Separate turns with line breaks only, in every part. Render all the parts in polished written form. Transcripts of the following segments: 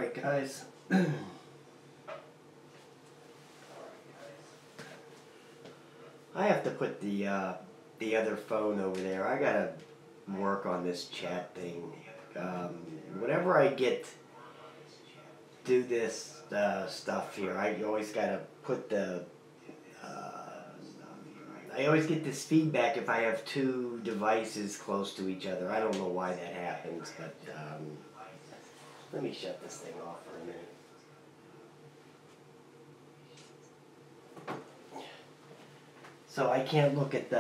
Alright guys. I have to put the other phone over there. I gotta work on this chat thing. Whenever I do this stuff here, I always gotta put the I always get this feedback if I have two devices close to each other. I don't know why that happens, but let me shut this thing off for a minute. So I can't look at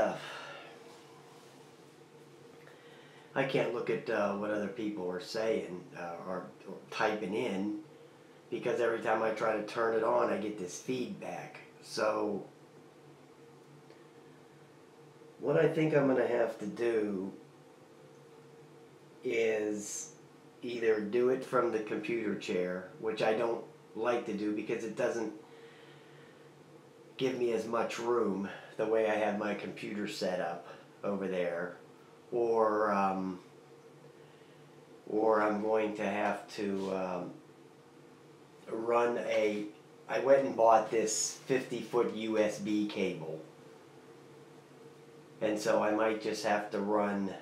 what other people are saying or typing in, because every time I try to turn it on, I get this feedback. So what I think I'm going to have to do is either do it from the computer chair, which I don't like to do because it doesn't give me as much room the way I have my computer set up over there, or I'm going to have to I went and bought this 50-foot USB cable, and so I might just have to run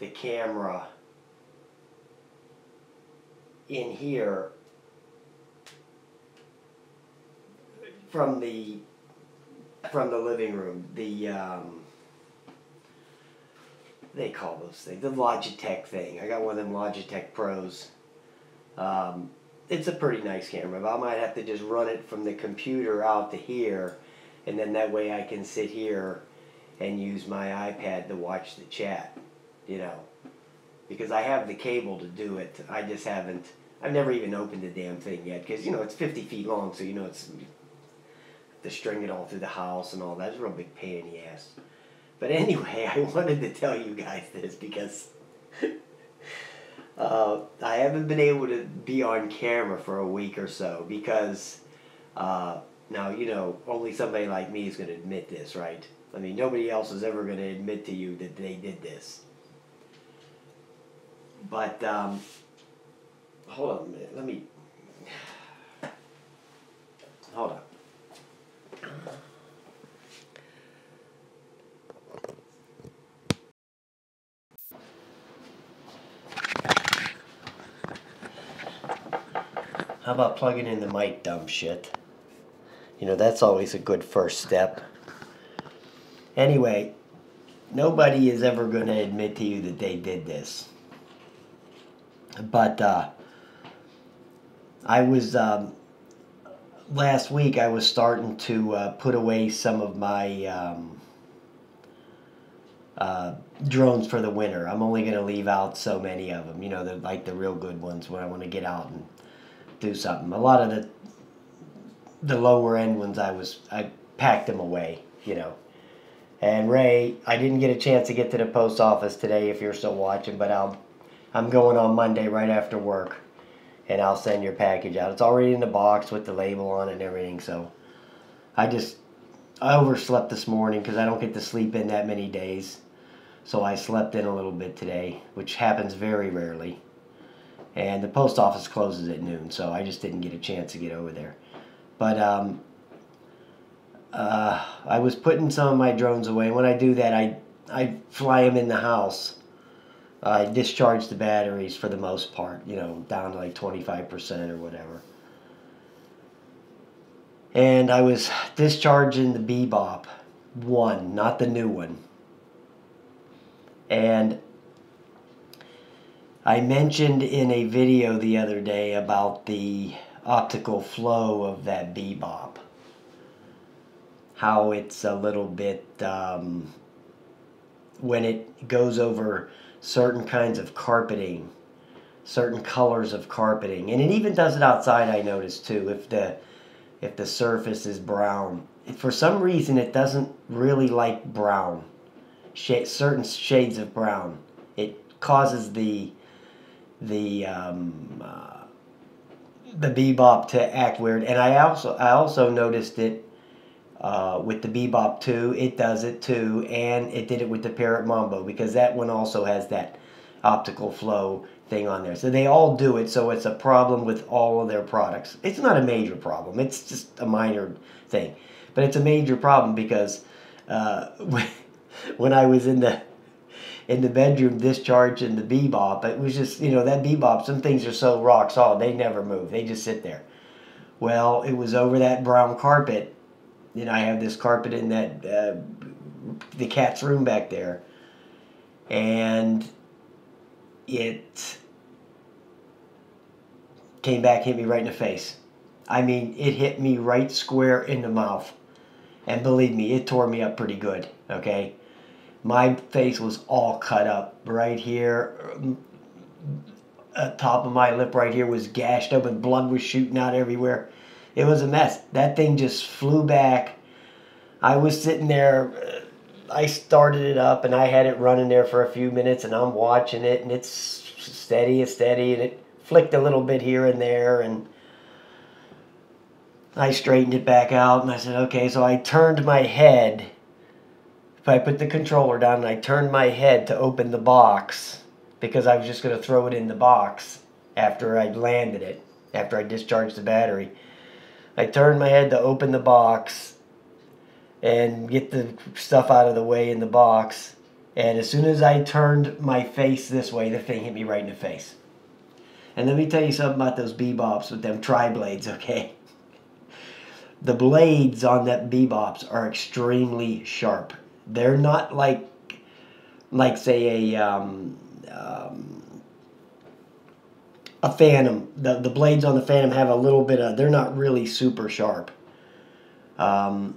the camera in here from the living room. They call those things the Logitech thing. I got one of them Logitech Pros. It's a pretty nice camera, but I might have to just run it from the computer out to here, and then that way I can sit here and use my iPad to watch the chat, you know, because I have the cable to do it. I've never even opened the damn thing yet, because, you know, it's 50 feet long, so, you know, it's to string it all through the house and all that. It's a real big pain in the ass. But anyway, I wanted to tell you guys this because I haven't been able to be on camera for a week or so because, now, you know, only somebody like me is going to admit this, right? I mean, nobody else is ever going to admit to you that they did this. But, hold on a minute. Hold on. How about plugging in the mic, dumb shit? You know, that's always a good first step. Anyway, nobody is ever going to admit to you that they did this. But I was, last week I was starting to put away some of my drones for the winter. I'm only going to leave out so many of them, you know, like the real good ones when I want to get out and do something. A lot of the lower end ones I packed them away, you know. And Ray, I didn't get a chance to get to the post office today if you're still watching, but I'm going on Monday right after work, and I'll send your package out. It's already in the box with the label on it and everything. So I overslept this morning because I don't get to sleep in that many days. So I slept in a little bit today, which happens very rarely. And the post office closes at noon, so I just didn't get a chance to get over there. But I was putting some of my drones away. And when I do that, I fly them in the house. I discharge the batteries for the most part, you know, down to like 25% or whatever. And I was discharging the Bebop 1, not the new one. And I mentioned in a video the other day about the optical flow of that Bebop. How it's a little bit, when it goes over certain kinds of carpeting, certain colors of carpeting, and it even does it outside, I noticed too, if the surface is brown. For some reason it doesn't really like brown, certain shades of brown. It causes the Bebop to act weird. And I also noticed it with the Bebop 2, it does it too, and it did it with the Parrot Mambo, because that one also has that optical flow thing on there. So they all do it, so it's a problem with all of their products. It's not a major problem. It's just a minor thing. But it's a major problem because when I was in the bedroom discharging the bebop, it was just, you know, that bebop, some things are so rock solid, they never move. They just sit there. Well, it was over that brown carpet. You know, I have this carpet in that, the cat's room back there. And it came back, hit me right in the face. I mean, it hit me right square in the mouth. And believe me, it tore me up pretty good, okay? My face was all cut up right here. Top of my lip right here was gashed open. Blood was shooting out everywhere. It was a mess. That thing just flew back. I was sitting there. I started it up, and I had it running there for a few minutes, and I'm watching it, and it's steady and steady, and it flicked a little bit here and there, and I straightened it back out, and I said, okay, so I turned my head. If I put the controller down and I turned my head to open the box, because I was just going to throw it in the box after I'd landed it, after I discharged the battery. I turned my head to open the box and get the stuff out of the way in the box. And as soon as I turned my face this way, the thing hit me right in the face. And let me tell you something about those bebops with them tri-blades, okay? The blades on that bebops are extremely sharp. They're not like say a Phantom. The blades on the Phantom have a little bit of, they're not really super sharp. But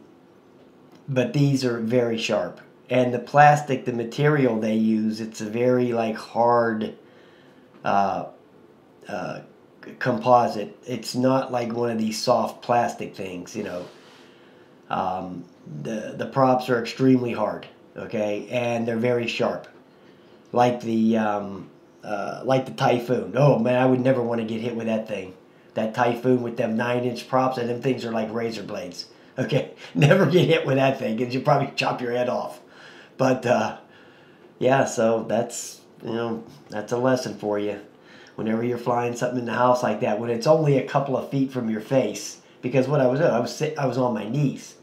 these are very sharp. And the plastic, the material they use, it's a very like hard composite. It's not like one of these soft plastic things, you know. The props are extremely hard, okay, and they're very sharp, like the Typhoon. Oh man, I would never want to get hit with that thing. That Typhoon with them 9-inch props, and them things are like razor blades. Okay, never get hit with that thing because you'll probably chop your head off. But yeah, so that's, you know, that's a lesson for you. Whenever you're flying something in the house like that, when it's only a couple of feet from your face, because what I was doing, I was on my knees,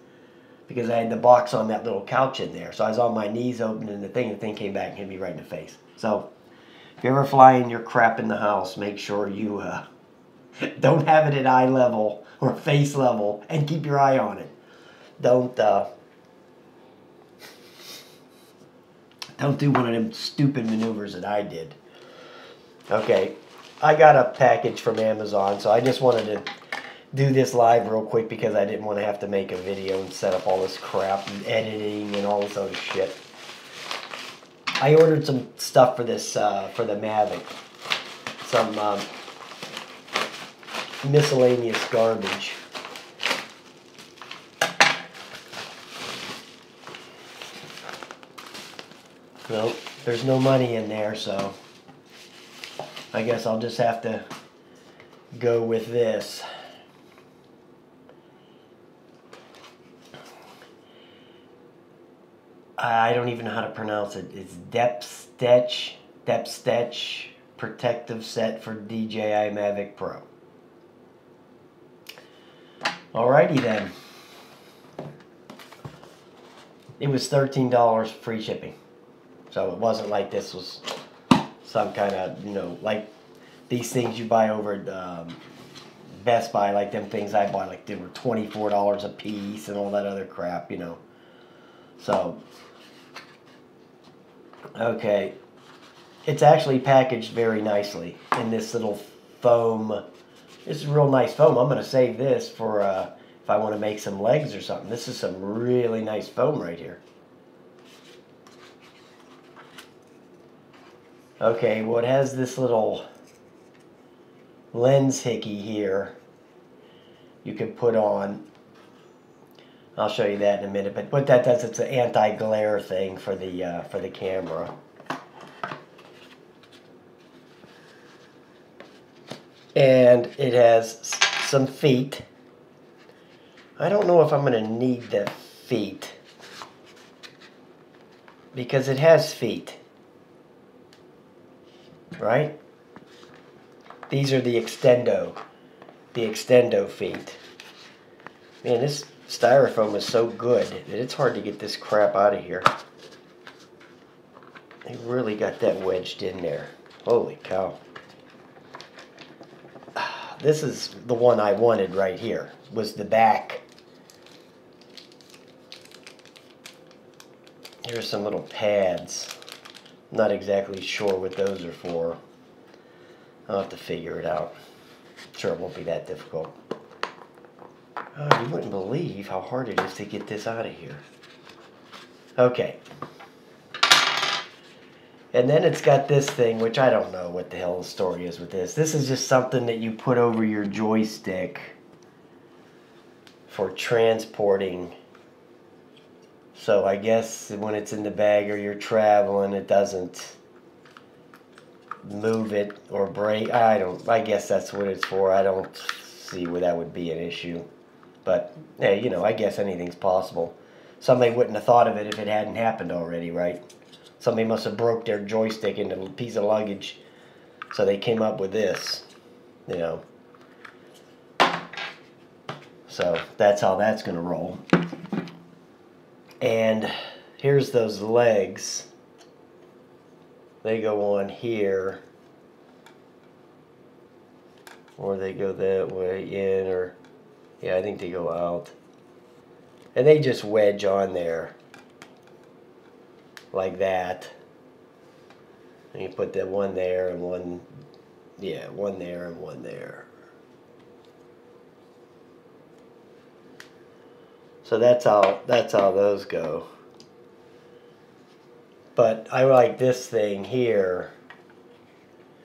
because I had the box on that little couch in there. So I was on my knees opening the thing came back and hit me right in the face. So if you're ever flying your crap in the house, make sure you don't have it at eye level or face level, and keep your eye on it. Don't do one of them stupid maneuvers that I did. Okay, I got a package from Amazon, so I just wanted to do this live real quick because I didn't want to have to make a video and set up all this crap and editing and all this other shit. I ordered some stuff for this, for the Mavic. Some miscellaneous garbage. Nope, there's no money in there, so I guess I'll just have to go with this. I don't even know how to pronounce it. It's Depth Stitch Protective Set for DJI Mavic Pro. Alrighty then. It was $13 free shipping. So it wasn't like this was some kind of, you know, like these things you buy over at Best Buy, like them things I bought, like they were $24 a piece and all that other crap, you know. So, okay. It's actually packaged very nicely in this little foam. This is real nice foam. I'm going to save this for if I want to make some legs or something. This is some really nice foam right here. Okay, well, it has this little lens hickey here you can put on. I'll show you that in a minute. But what that does, it's an anti-glare thing for the camera. And it has some feet. I don't know if I'm going to need the feet, because it has feet. right? These are the Extendo Feet. Man, this styrofoam is so good that it's hard to get this crap out of here. They really got that wedged in there. Holy cow. This is the one I wanted right here, was the back. Here's some little pads. I'm not exactly sure what those are for. I'll have to figure it out. Sure, it won't be that difficult. Oh, you wouldn't believe how hard it is to get this out of here. Okay. And then it's got this thing, which I don't know what the hell the story is with this. This is just something that you put over your joystick for transporting. So I guess when it's in the bag or you're traveling, it doesn't move it or break. I guess that's what it's for. I don't see where that would be an issue. But, hey, you know, I guess anything's possible. Somebody wouldn't have thought of it if it hadn't happened already, right? Somebody must have broke their joystick into a piece of luggage. So they came up with this, you know. So that's how that's going to roll. And here's those legs. They go on here. Or they go that way in, or yeah, I think they go out. And they just wedge on there like that. And you put that one there and one, yeah, one there and one there. So that's how those go. But I like this thing here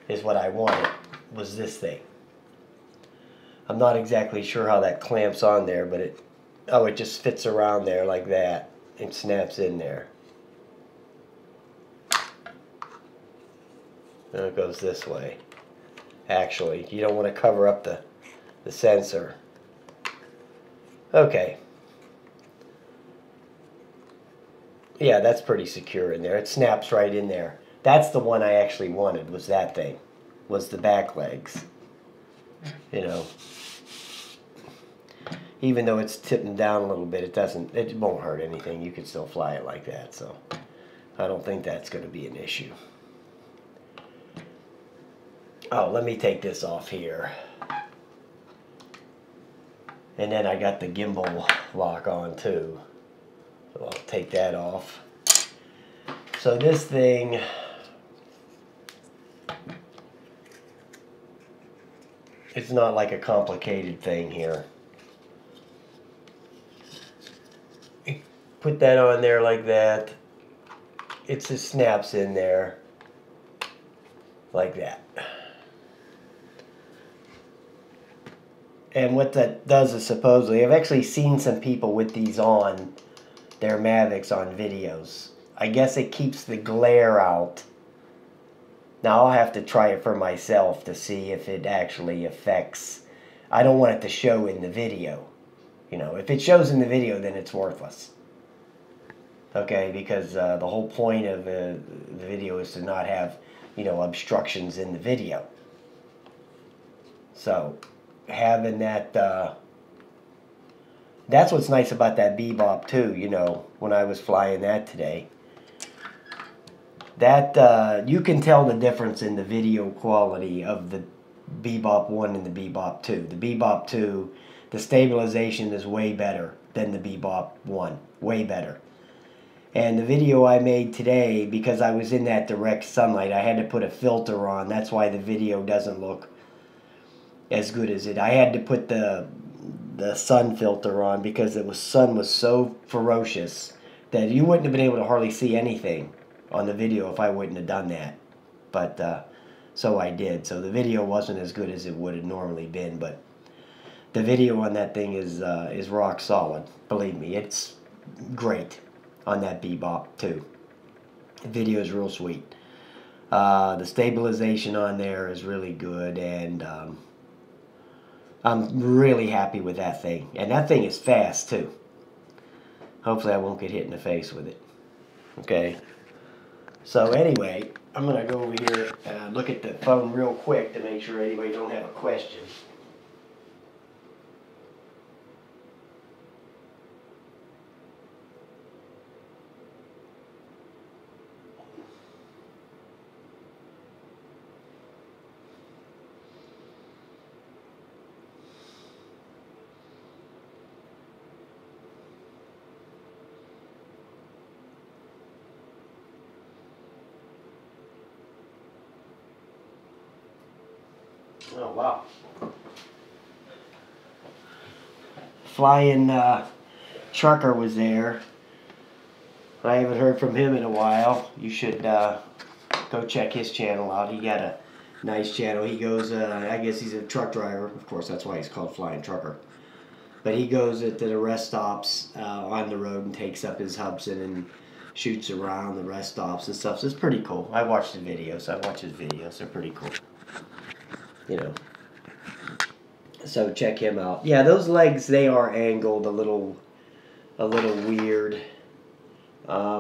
is what I wanted, was this thing. I'm not exactly sure how that clamps on there, but it just fits around there like that and snaps in there. And it goes this way. Actually, you don't want to cover up the sensor. Okay. Yeah, that's pretty secure in there. It snaps right in there. That's the one I actually wanted, was that thing. Was the back legs. You know. Even though it's tipping down a little bit, it won't hurt anything. You can still fly it like that, so I don't think that's going to be an issue. Oh, let me take this off here. And then I got the gimbal lock on too. So I'll take that off. So this thing, it's not like a complicated thing here. Put that on there like that. It just snaps in there like that. And what that does is supposedly, I've actually seen some people with these on their Mavics on videos. I guess it keeps the glare out. Now I'll have to try it for myself to see if it actually affects. I don't want it to show in the video. You know, if it shows in the video, then it's worthless. Okay, because the whole point of the video is to not have, you know, obstructions in the video. So, having that, that's what's nice about that Bebop too, you know, when I was flying that today. That, you can tell the difference in the video quality of the Bebop 1 and the Bebop 2. The Bebop 2, the stabilization is way better than the Bebop 1. Way better. And the video I made today, because I was in that direct sunlight, I had to put a filter on. That's why the video doesn't look as good as it. I had to put the sun filter on because the sun was so ferocious that you wouldn't have been able to hardly see anything on the video if I wouldn't have done that. But so I did. So the video wasn't as good as it would have normally been, but the video on that thing is rock solid. Believe me, it's great on that Bebop too. The video is real sweet. The stabilization on there is really good, and I'm really happy with that thing. And that thing is fast too. Hopefully I won't get hit in the face with it. Okay. So anyway, I'm gonna go over here and look at the phone real quick to make sure anybody don't have a question. Oh wow. Flying Trucker was there. I haven't heard from him in a while. You should go check his channel out. He got a nice channel. He goes, I guess he's a truck driver. Of course, that's why he's called Flying Trucker. But he goes to the rest stops on the road and takes up his Hubsan and shoots around the rest stops and stuff. So it's pretty cool. I watched the videos. I watch his videos. They're pretty cool. You know. So check him out. Yeah, those legs, they are angled a little weird. I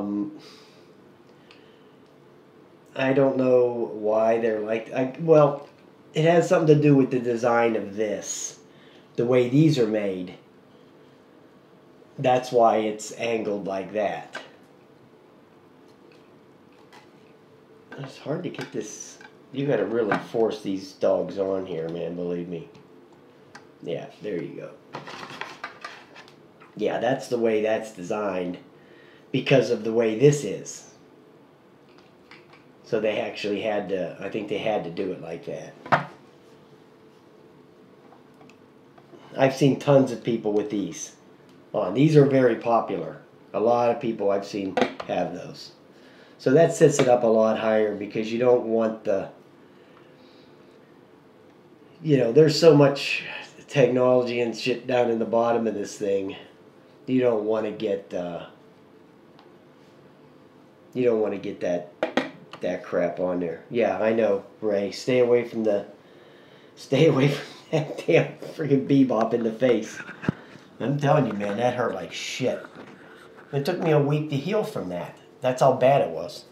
don't know why they're like, well, it has something to do with the design of this. The way these are made. That's why it's angled like that. It's hard to get this. You got to really force these dogs on here, man, believe me. Yeah, there you go. Yeah, that's the way that's designed because of the way this is. So they actually had to, I think they had to do it like that. I've seen tons of people with these on. These are very popular. A lot of people I've seen have those. So that sets it up a lot higher because you don't want the, you know, there's so much technology and shit down in the bottom of this thing. You don't want to get that crap on there. Yeah, I know, Ray. Stay away from that damn freaking bebop in the face. I'm telling you, man, that hurt like shit. It took me a week to heal from that. That's how bad it was.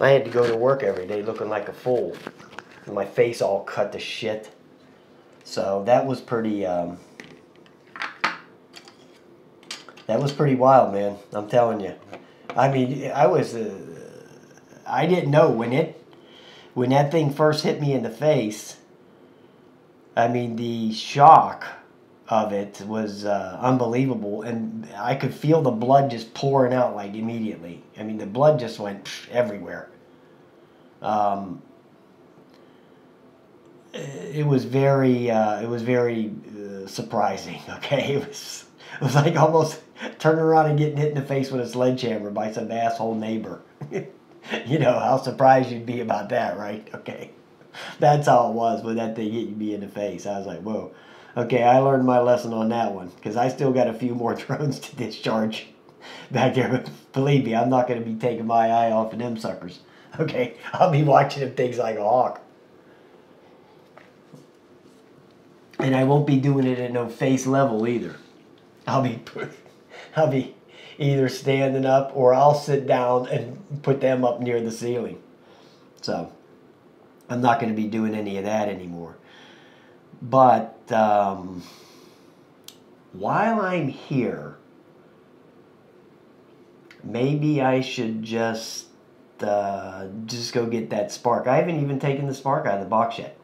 I had to go to work every day looking like a fool. And my face all cut to shit. So that was pretty wild, man. I'm telling you. I mean, I didn't know when that thing first hit me in the face. I mean, the shock of it was unbelievable, and I could feel the blood just pouring out like immediately. I mean, the blood just went everywhere. It was very surprising. Okay, it was like almost turning around and getting hit in the face with a sledgehammer by some asshole neighbor. You know how surprised you'd be about that, right? Okay, that's how it was when that thing hit me in the face. I was like, whoa. Okay, I learned my lesson on that one because I still got a few more drones to discharge back there. But believe me, I'm not going to be taking my eye off of them suckers. Okay, I'll be watching them things like a hawk. And I won't be doing it at no face level either. I'll be either standing up or I'll sit down and put them up near the ceiling. So I'm not going to be doing any of that anymore. But while I'm here, maybe I should just go get that spark. I haven't even taken the spark out of the box yet.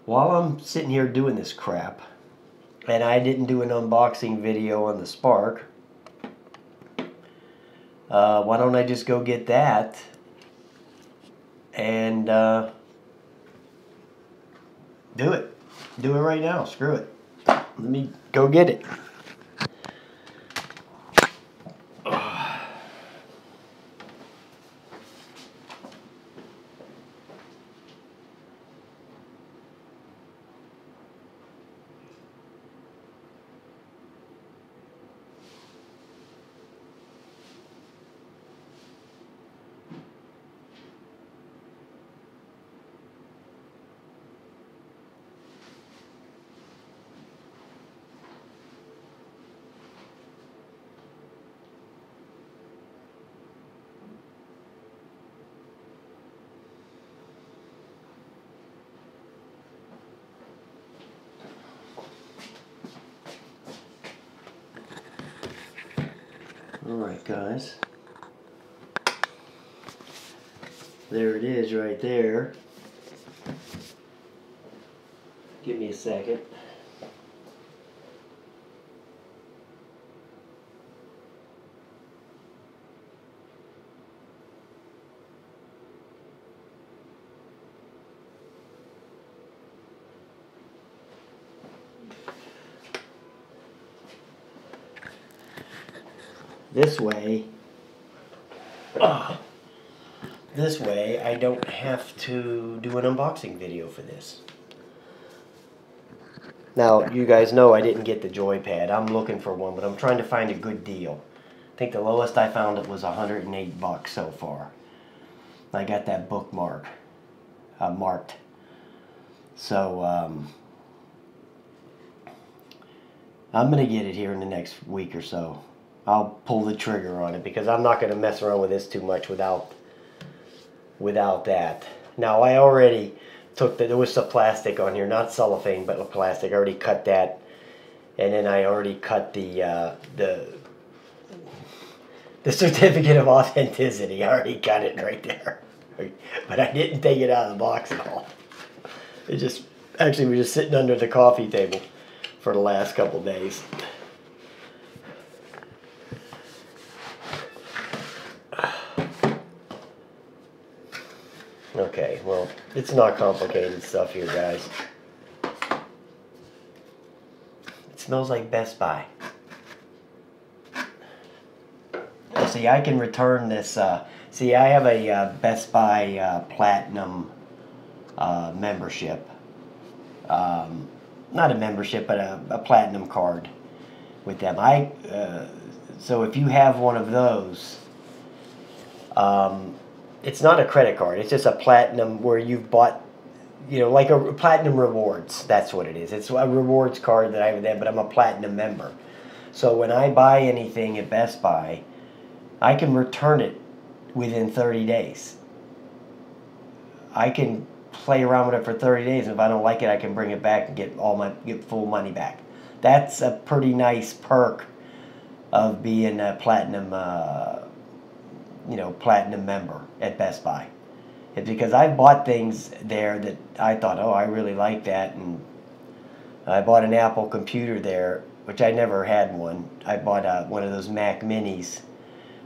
While I'm sitting here doing this crap, and I didn't do an unboxing video on the spark, why don't I just go get that and do it. Do it right now. Screw it. Let me go get it. Alright guys, there it is right there. Give me a second. This way I don't have to do an unboxing video for this. Now, you guys know I didn't get the joypad. I'm looking for one, but I'm trying to find a good deal. I think the lowest I found it was 108 bucks so far. I got that bookmark marked. So I'm gonna get it here in the next week or so. I'll pull the trigger on it because I'm not gonna mess around with this too much without that. Now I already took there was some plastic on here, not cellophane, but plastic. I already cut that, and then I already cut the certificate of authenticity. I already got it right there, but I didn't take it out of the box at all. It just actually was just sitting under the coffee table for the last couple days. Okay, well, it's not complicated stuff here, guys. It smells like Best Buy. See, I can return this. See, I have a Best Buy Platinum membership. Not a membership, but a Platinum card with them. So if you have one of those, it's not a credit card. It's just a Platinum where you've bought, you know, like a Platinum Rewards. That's what it is. It's a rewards card that I have there, but I'm a Platinum member. So when I buy anything at Best Buy, I can return it within 30 days. I can play around with it for 30 days. And if I don't like it, I can bring it back and get full money back. That's a pretty nice perk of being a Platinum Platinum member at Best Buy. It's because I bought things there that I thought, oh, I really like that, and I bought an Apple computer there, which I never had one. I bought one of those Mac Minis.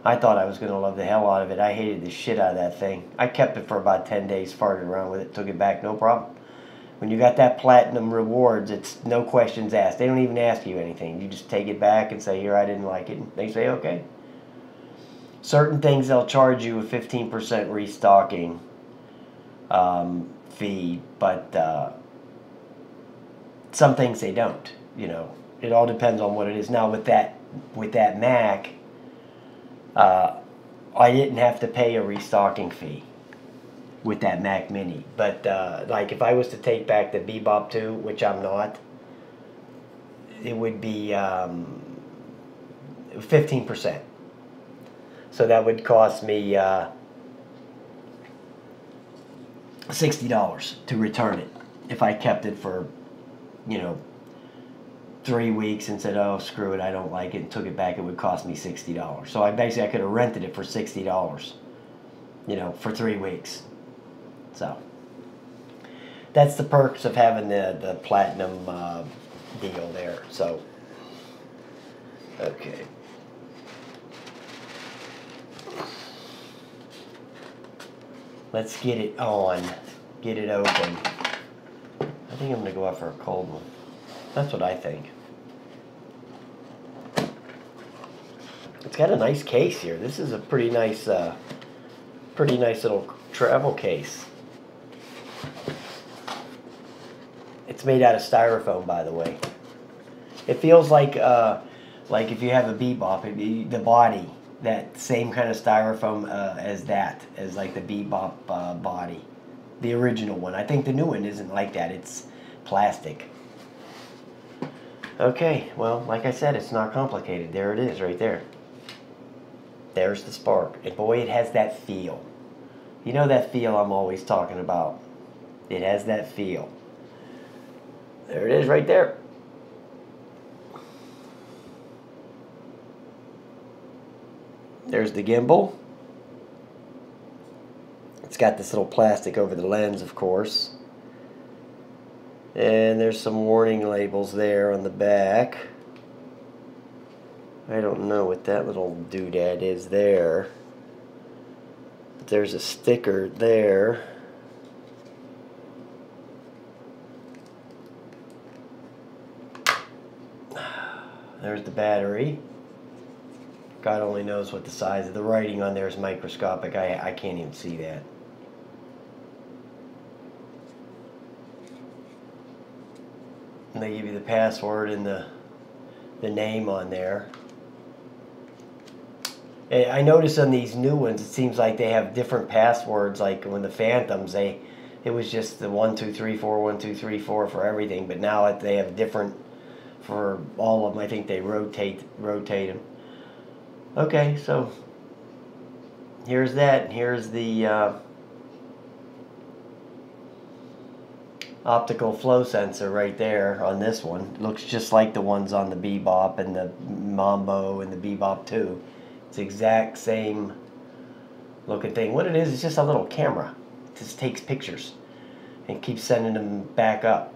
I thought I was going to love the hell out of it. I hated the shit out of that thing. I kept it for about 10 days, farted around with it, took it back, no problem. When you got that Platinum Rewards, it's no questions asked. They don't even ask you anything. You just take it back and say, here, I didn't like it. And they say, okay. Certain things they'll charge you a 15% restocking fee, but some things they don't. You know, it all depends on what it is. Now with that Mac, I didn't have to pay a restocking fee with that Mac Mini. But like if I was to take back the Bebop 2, which I'm not, it would be 15%. So that would cost me $60 to return it if I kept it for, 3 weeks and said, oh, screw it, I don't like it, and took it back. It would cost me $60. So I could have rented it for $60, for 3 weeks. So that's the perks of having the Platinum deal there. So, okay. Let's get it on. Get it open. I think I'm going to go out for a cold one. That's what I think. It's got a nice case here. This is a pretty nice little travel case. It's made out of styrofoam, by the way. It feels like if you have a Bebop, the body, that same kind of styrofoam as like the Bebop body, the original one. I think the new one isn't like that. It's plastic. Okay, well, like I said, it's not complicated. There it is, right there. There's the Spark. And boy, it has that feel. You know that feel I'm always talking about. It has that feel. There it is, right there. there's the gimbal. It's got this little plastic over the lens, of course. And there's some warning labels there on the back. I don't know what that little doodad is there. But there's a sticker there. There's the battery. God only knows what the size of the writing on there is microscopic. I can't even see that. And they give you the password and the name on there. And I noticed on these new ones, it seems like they have different passwords. Like when the Phantoms, it was just the 1 2 3 4 1 2 3 4 for everything. But now they have different for all of them. I think they rotate them. Okay, so here's that. Here's the optical flow sensor right there on this one. It looks just like the ones on the Bebop and the Mambo and the Bebop 2. It's the exact same looking thing. What it is just a little camera. It just takes pictures and keeps sending them back up.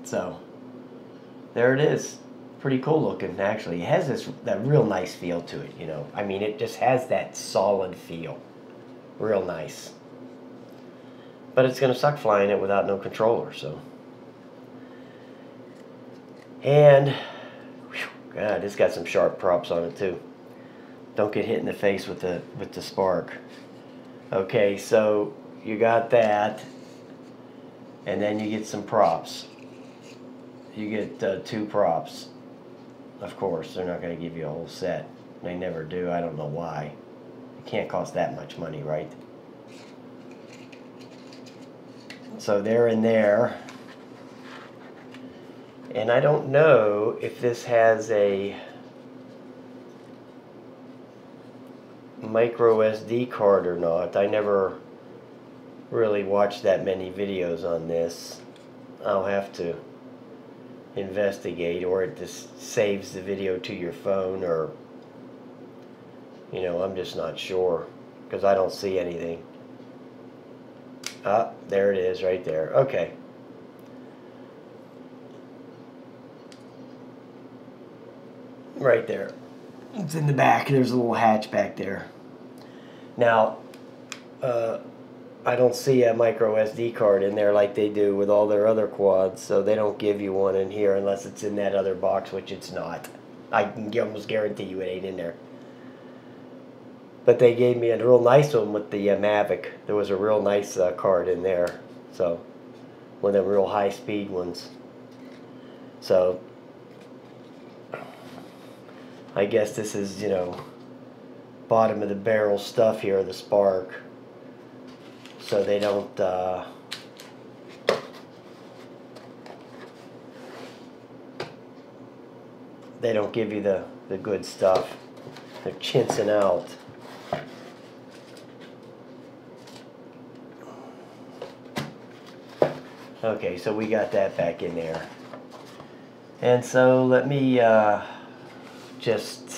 So there it is. Pretty cool looking, actually. It has that real nice feel to it, you know. I mean, it just has that solid feel. Real nice. But it's going to suck flying it without no controller, so. And, whew, God, it's got some sharp props on it too. Don't get hit in the face with the spark. Okay, so you got that, and then you get some props. You get 2 props. Of course, they're not going to give you a whole set. They never do. I don't know why. It can't cost that much money, right? So they're in there. And I don't know if this has a micro SD card or not. I never really watched that many videos on this. I'll have to investigate, or it just saves the video to your phone, or, you know, I'm just not sure because I don't see anything. Ah, there it is right there. Okay. Right there. It's in the back. There's a little hatch back there. Now, I don't see a micro SD card in there like they do with all their other quads, so they don't give you one in here unless it's in that other box, which it's not. I can almost guarantee you it ain't in there. But they gave me a real nice one with the Mavic. There was a real nice card in there, so one of the real high-speed ones. So I guess this is, you know, bottom of the barrel stuff here, the Spark. So they don't give you the good stuff. They're chinsing out. Okay, so we got that back in there. And so let me just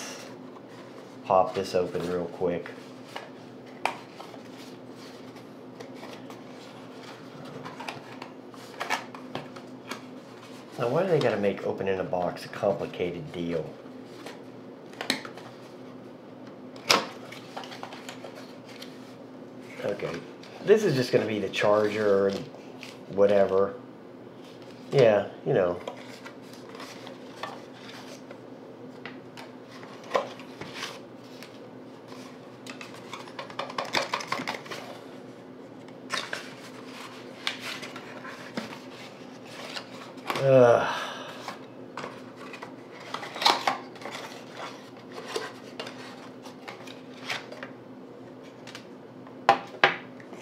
pop this open real quick. Now, why do they gotta make opening a box a complicated deal? Okay, this is just gonna be the charger and whatever. Yeah, you know.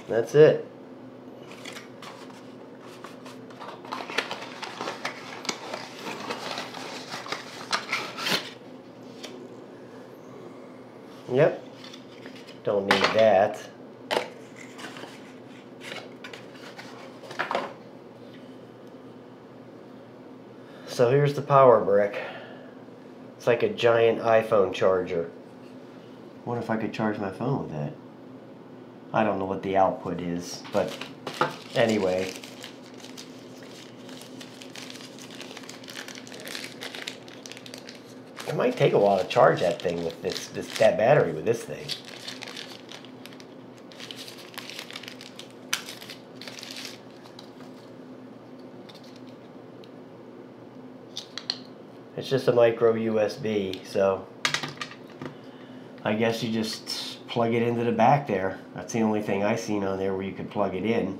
That's it. Yep. Don't need that. So here's the power brick. It's like a giant iPhone charger. What if I could charge my phone with that? I don't know what the output is, but anyway. It might take a while to charge that thing with that battery with this thing. It's just a micro USB, so I guess you just plug it into the back there. That's the only thing I seen on there where you could plug it in.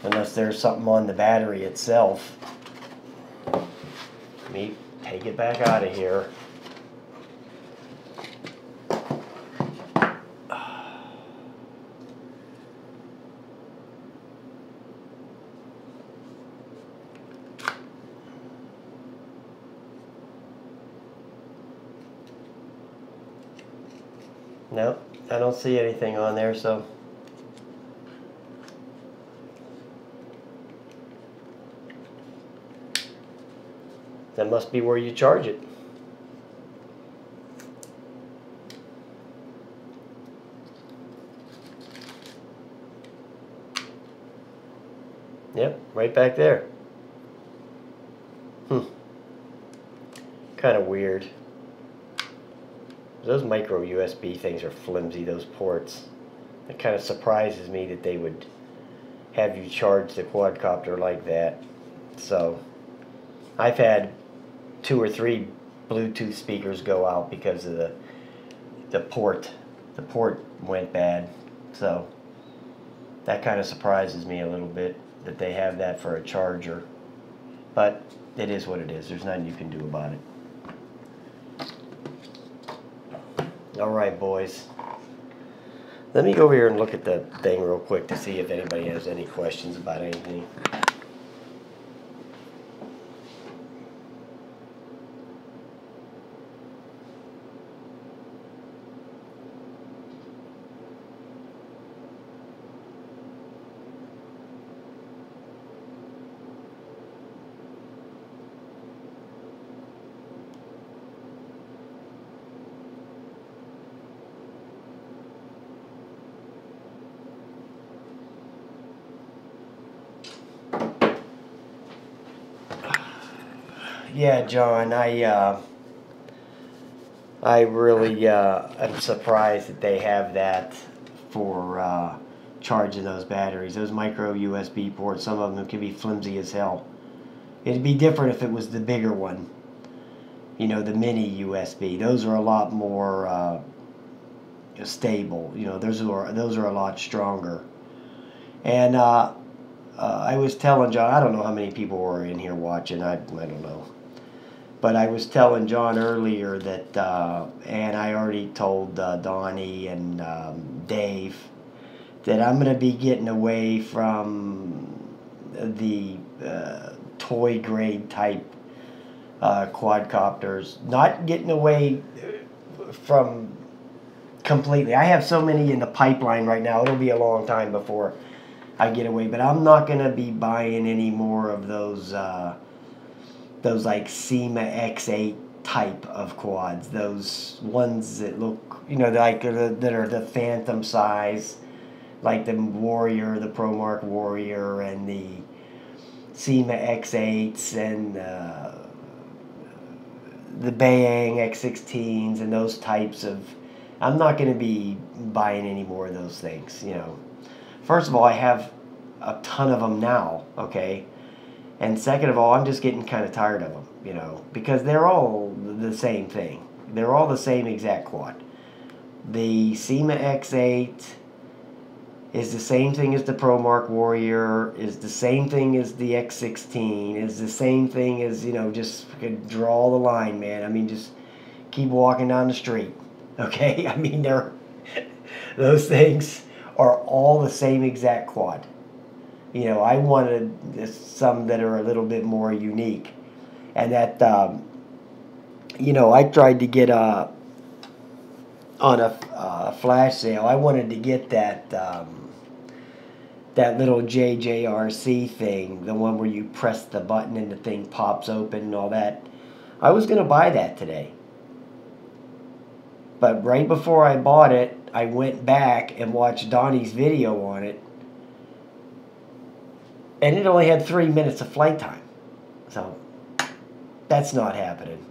Unless there's something on the battery itself. Let me take it back out of here. Nope, I don't see anything on there, so that must be where you charge it. Yep, right back there. Kind of weird. Those micro USB things are flimsy, those ports. It kind of surprises me that they would have you charge the quadcopter like that. So, I've had 2 or 3 Bluetooth speakers go out because of the port. The port went bad. So, that kind of surprises me a little bit that they have that for a charger. But it is what it is. There's nothing you can do about it. Alright, boys. Let me go over here and look at the thing real quick to see if anybody has any questions about anything. Yeah, John, I really am surprised that they have that for charging those batteries. Those micro USB ports, some of them can be flimsy as hell. It'd be different if it was the bigger one. You know, the mini USB. Those are a lot more stable. You know, those are a lot stronger. And I was telling John, I don't know how many people were in here watching. I don't know. But I was telling John earlier that, and I already told Donnie and Dave, that I'm going to be getting away from the toy grade type quadcopters. Not getting away from completely. I have so many in the pipeline right now. It'll be a long time before I get away. But I'm not going to be buying any more of those like SEMA X8 type of quads. Those ones that look, you know, like that are the Phantom size, like the Warrior, the ProMark Warrior, and the SEMA X8s, and the Bayang X16s, and those types of. I'm not going to be buying any more of those things, you know. First of all, I have a ton of them now, okay? And second of all, I'm just getting kind of tired of them, you know, because they're all the same thing. They're all the same exact quad. The SEMA X8 is the same thing as the ProMark Warrior, is the same thing as the X16, is the same thing as, you know, just draw the line, man. I mean, just keep walking down the street, okay? I mean, those things are all the same exact quad. You know, I wanted some that are a little bit more unique. And that, you know, I tried to get on a flash sale, I wanted to get that that little JJRC thing, the one where you press the button and the thing pops open and all that. I was going to buy that today. But right before I bought it, I went back and watched Donnie's video on it, and it only had 3 minutes of flight time. So that's not happening.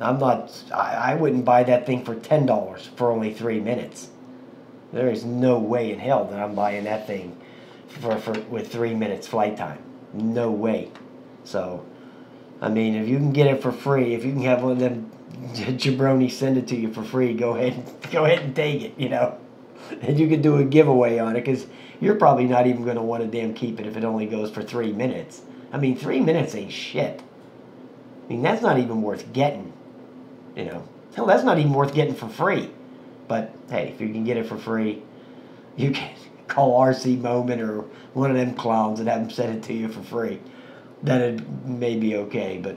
I wouldn't buy that thing for $10 for only 3 minutes. There is no way in hell that I'm buying that thing with 3 minutes flight time. No way. So, I mean, if you can get it for free, if you can have one of them jabronis send it to you for free, go ahead and take it, you know. And you can do a giveaway on it, because you're probably not even going to want to damn keep it if it only goes for 3 minutes. I mean, 3 minutes ain't shit. I mean, that's not even worth getting, you know. Hell, that's not even worth getting for free. But, hey, if you can get it for free, you can call RC Moment or one of them clowns and have them send it to you for free. Then it may be okay, but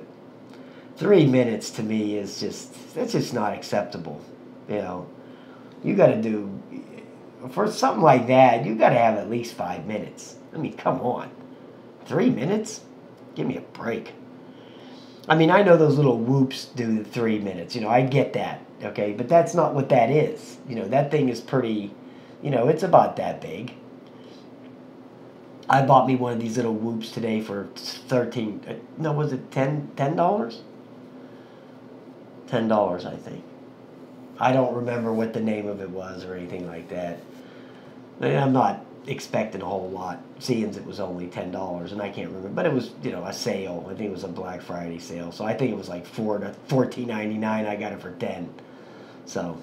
3 minutes to me is that's just not acceptable, you know. You got to do, for something like that, you got to have at least 5 minutes. I mean, come on. 3 minutes? Give me a break. I mean, I know those little whoops do the 3 minutes. You know, I get that, okay? But that's not what that is. You know, that thing is pretty, you know, it's about that big. I bought me one of these little whoops today for was it $10? $10, I think. I don't remember what the name of it was or anything like that. I'm not expecting a whole lot, seeing as it was only $10, and I can't remember, but it was, you know, a sale. I think it was a Black Friday sale, so I think it was like $14.99. I got it for $10. So,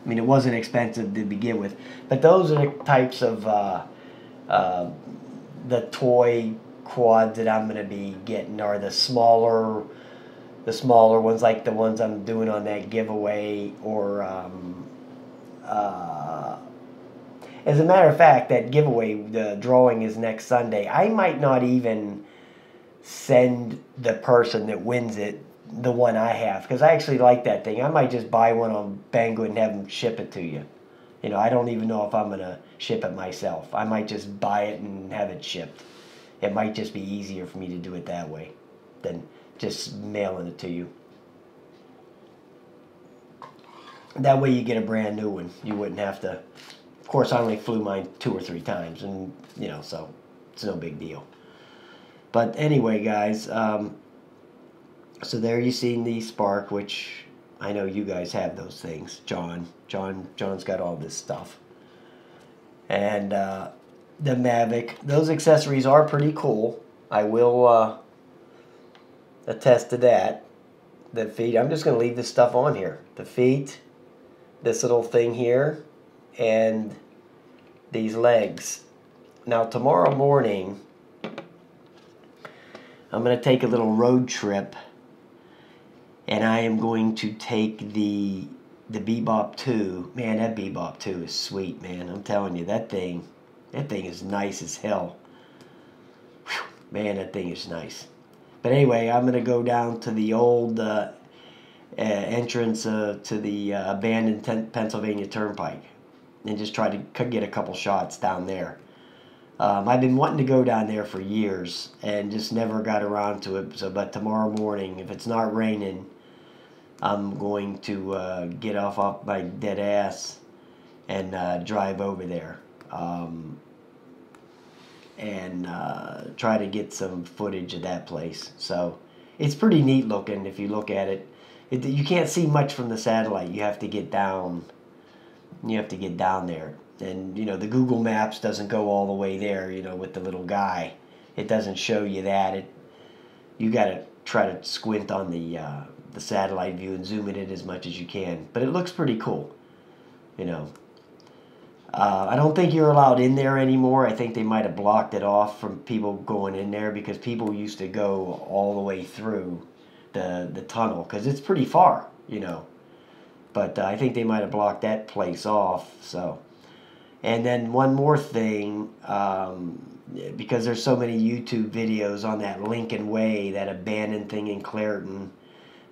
I mean, it wasn't expensive to begin with, but those are the types of the toy quads that I'm going to be getting, are the smaller ones, like the ones I'm doing on that giveaway, or as a matter of fact, that giveaway, the drawing is next Sunday. I might not even send the person that wins it the one I have, because I actually like that thing. I might just buy one on Banggood and have them ship it to you. You know, I don't even know if I'm going to ship it myself. I might just buy it and have it shipped. It might just be easier for me to do it that way than just mailing it to you. That way you get a brand new one. You wouldn't have to. Of course, I only flew mine 2 or 3 times, and, you know, so it's no big deal. But anyway, guys, so there you see the Spark, which I know you guys have those things. John's got all this stuff. And the Mavic, those accessories are pretty cool. I will attest to that. The feet, I'm just going to leave this stuff on here. The feet, this little thing here, and these legs. Now tomorrow morning, I'm going to take a little road trip, and I am going to take the Bebop 2. Man, that Bebop 2 is sweet, man. I'm telling you, that thing is nice as hell. Whew, man, that thing is nice. But anyway, I'm going to go down to the old entrance to the abandoned Pennsylvania Turnpike and just try to get a couple shots down there. I've been wanting to go down there for years and just never got around to it. So, but tomorrow morning, if it's not raining, I'm going to get off my dead ass and drive over there and try to get some footage of that place. So it's pretty neat looking if you look at it. You can't see much from the satellite. You have to get down. You have to get down there. And, you know, the Google Maps doesn't go all the way there, you know, with the little guy. It doesn't show you that. You got to try to squint on the satellite view and zoom it in as much as you can. But it looks pretty cool, you know. I don't think you're allowed in there anymore. I think they might have blocked it off from people going in there, because people used to go all the way through the tunnel, because it's pretty far, you know. But I think they might have blocked that place off. So, and then one more thing, because there's so many YouTube videos on that Lincoln Way, that abandoned thing in Clairton,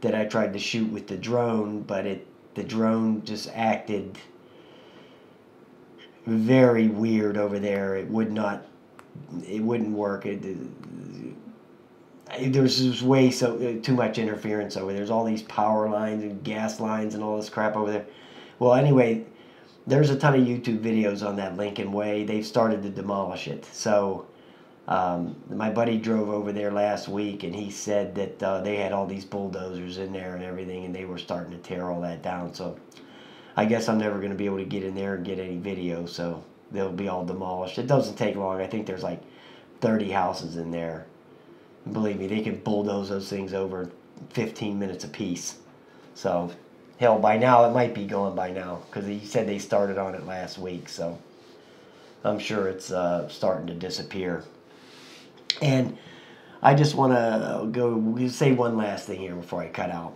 that I tried to shoot with the drone, but the drone just acted very weird over there. It wouldn't work. There was just too much interference over there. There's all these power lines and gas lines and all this crap over there. Well, anyway, there's a ton of YouTube videos on that Lincoln Way. They've started to demolish it. So my buddy drove over there last week, and he said that they had all these bulldozers in there and everything, and they were starting to tear all that down. So I guess I'm never going to be able to get in there and get any video, so they'll be all demolished. It doesn't take long. I think there's like 30 houses in there. And believe me, they can bulldoze those things over in 15 minutes apiece. So, hell, by now, it might be gone by now, because he said they started on it last week, so I'm sure it's starting to disappear. And I just want to go say one last thing here before I cut out.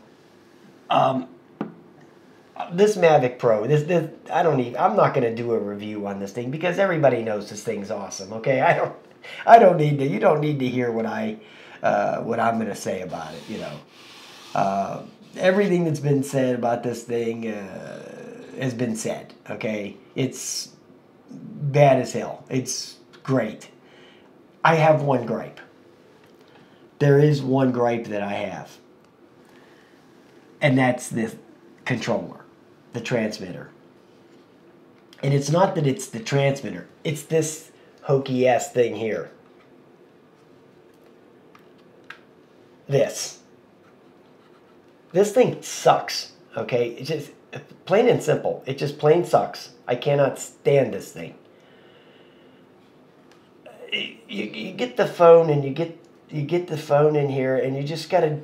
This Mavic Pro, I'm not going to do a review on this thing because everybody knows this thing's awesome. Okay, I don't need to. You don't need to hear what I'm going to say about it. You know, everything that's been said about this thing has been said. Okay, it's bad as hell. It's great. I have one gripe. There is one gripe that I have. And that's the controller, the transmitter. And it's not that it's the transmitter. It's this hokey-ass thing here. This thing sucks, okay? It's just plain and simple. It just plain sucks. I cannot stand this thing. You get the phone and you get the phone in here and you just got to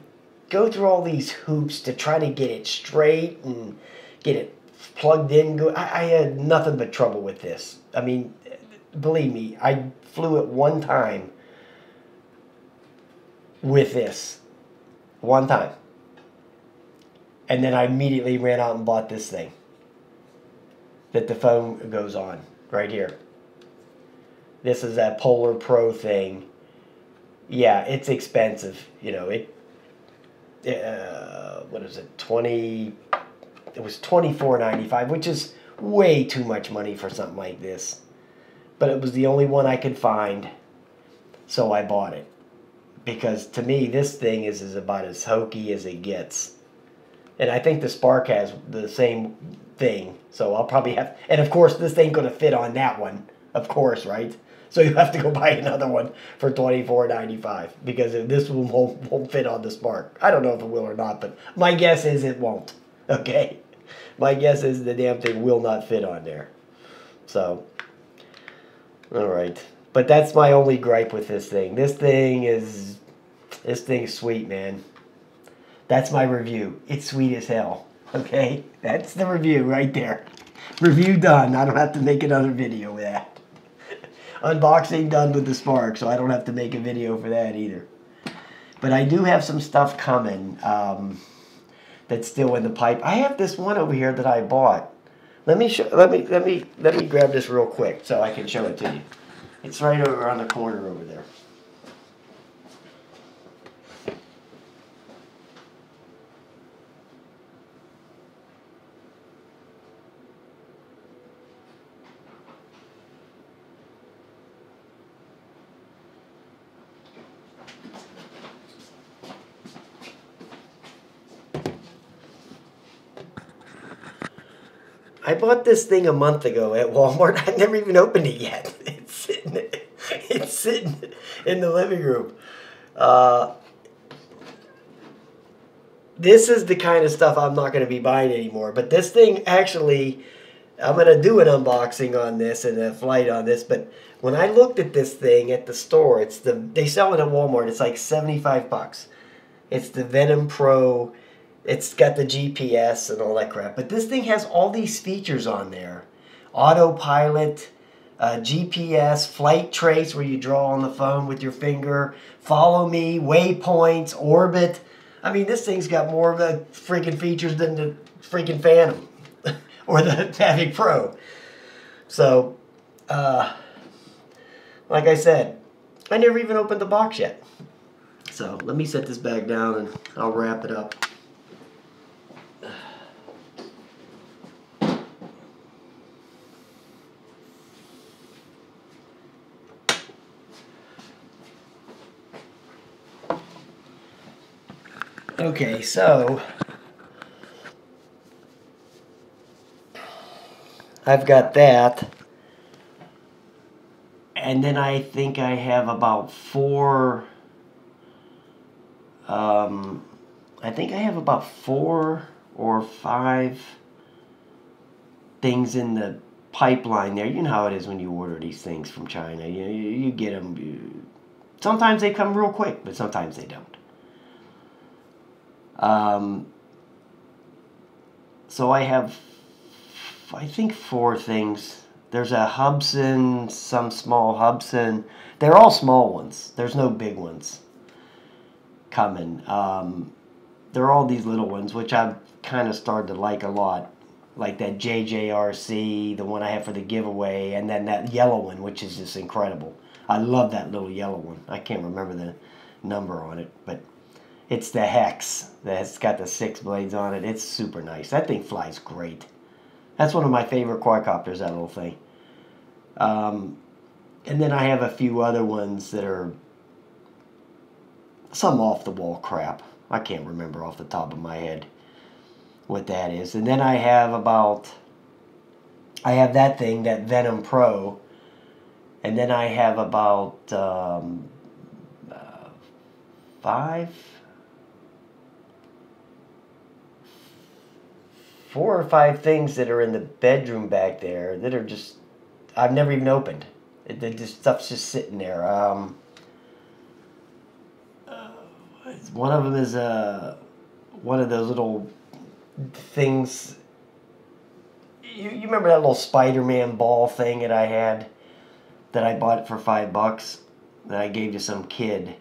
go through all these hoops to try to get it straight and get it plugged in. I had nothing but trouble with this. I mean, believe me, I flew it one time with this. One time. And then I immediately ran out and bought this thing that the phone goes on right here. This is that Polar Pro thing. Yeah, it's expensive. You know, what is it? It was $24.95, which is way too much money for something like this. But it was the only one I could find, so I bought it. Because to me, this thing is about as hokey as it gets. And I think the Spark has the same thing, so I'll probably have... And of course, this ain't going to fit on that one, of course, right? So you have to go buy another one for $24.95 because this one won't fit on the Spark. I don't know if it will or not, but my guess is it won't. Okay? My guess is the damn thing will not fit on there. So, all right. But that's my only gripe with this thing. This thing's sweet, man. That's my review. It's sweet as hell. Okay? That's the review right there. Review done. I don't have to make another video with that. Unboxing done with the Spark, so I don't have to make a video for that either. But I do have some stuff coming that's still in the pipe. I have this one over here that I bought. Let me grab this real quick so I can show it to you. It's right over on the corner over there. I bought this thing a month ago at Walmart. I never even opened it yet. It's sitting in the living room. This is the kind of stuff I'm not going to be buying anymore. But this thing actually, I'm going to do an unboxing on this and a flight on this. But when I looked at this thing at the store, they sell it at Walmart. It's like 75 bucks. It's the Venom Pro. It's got the GPS and all that crap. But this thing has all these features on there. Autopilot, GPS, flight trace where you draw on the phone with your finger, follow me, waypoints, orbit. I mean, this thing's got more of the freaking features than the freaking Phantom or the Mavic Pro. So, like I said, I never even opened the box yet. So let me set this back down and I'll wrap it up. Okay, so I've got that. And then I think I have about four. I think I have about 4 or 5 things in the pipeline there. You know how it is when you order these things from China. You get them. Sometimes they come real quick, but sometimes they don't. So I have, I think, 4 things. There's a Hubsan, some small Hubsan. They're all small ones. There's no big ones coming. They're all these little ones, which I've kind of started to like a lot. Like that JJRC, the one I have for the giveaway, and then that yellow one, which is just incredible. I love that little yellow one. I can't remember the number on it, but it's the Hex. That's got the 6 blades on it. It's super nice. That thing flies great. That's one of my favorite quadcopters, that little thing. And then I have a few other ones that are some off-the-wall crap. I can't remember off the top of my head what that is. And then I have that thing, that Venom Pro. And then I have about 4 or 5 things that are in the bedroom back there that are just, I've never even opened. Stuff's just sitting there. One of them is one of those little things. You remember that little Spider-Man ball thing that I had, that I bought for $5 that I gave to some kid?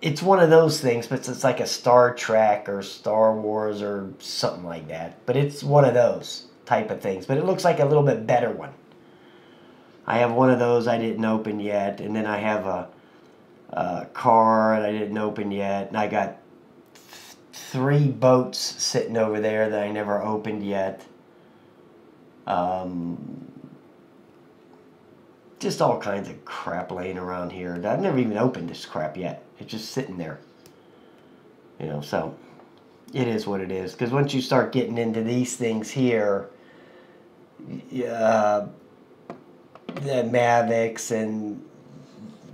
It's one of those things, but it's like a Star Trek or Star Wars or something like that. But it's one of those type of things. But it looks like a little bit better one. I have one of those I didn't open yet, and then I have a car that I didn't open yet, and I got 3 boats sitting over there that I never opened yet. Just all kinds of crap laying around here. I've never even opened this crap yet. It's just sitting there. You know, so it is what it is. Because once you start getting into these things here, the Mavics and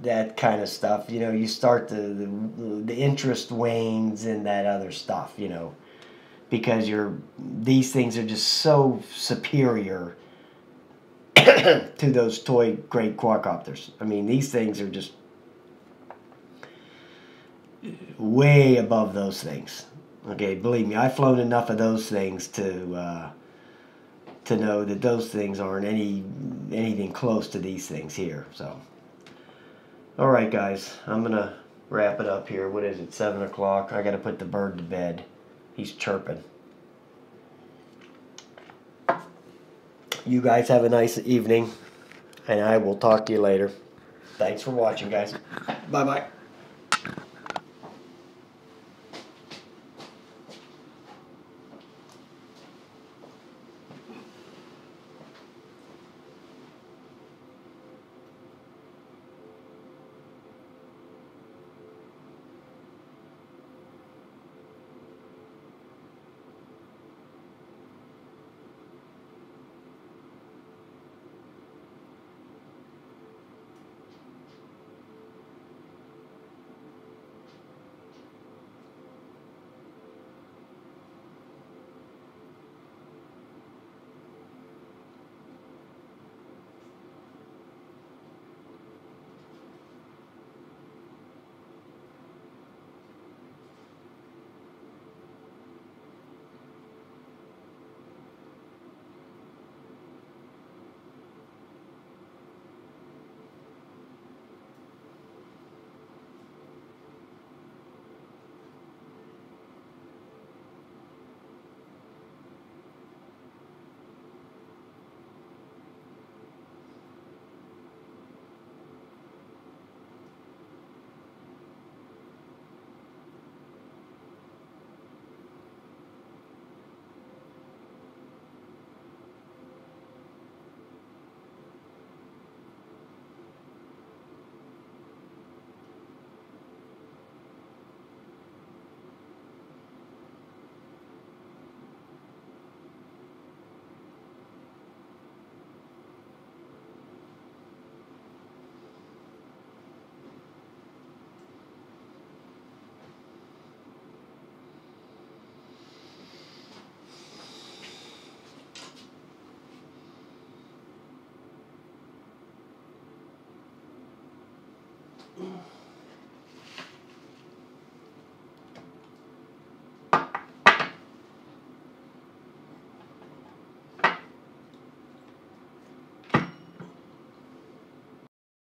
that kind of stuff, you know, you start the interest wanes in that other stuff, you know, because these things are just so superior to those toy grade quadcopters. I mean, these things are just way above those things. Okay, believe me, I've flown enough of those things to know that those things aren't anything close to these things here. So, all right, guys, I'm gonna wrap it up here. What is it? 7 o'clock. I gotta put the bird to bed. He's chirping. You guys have a nice evening, and I will talk to you later. Thanks for watching, guys. Bye-bye.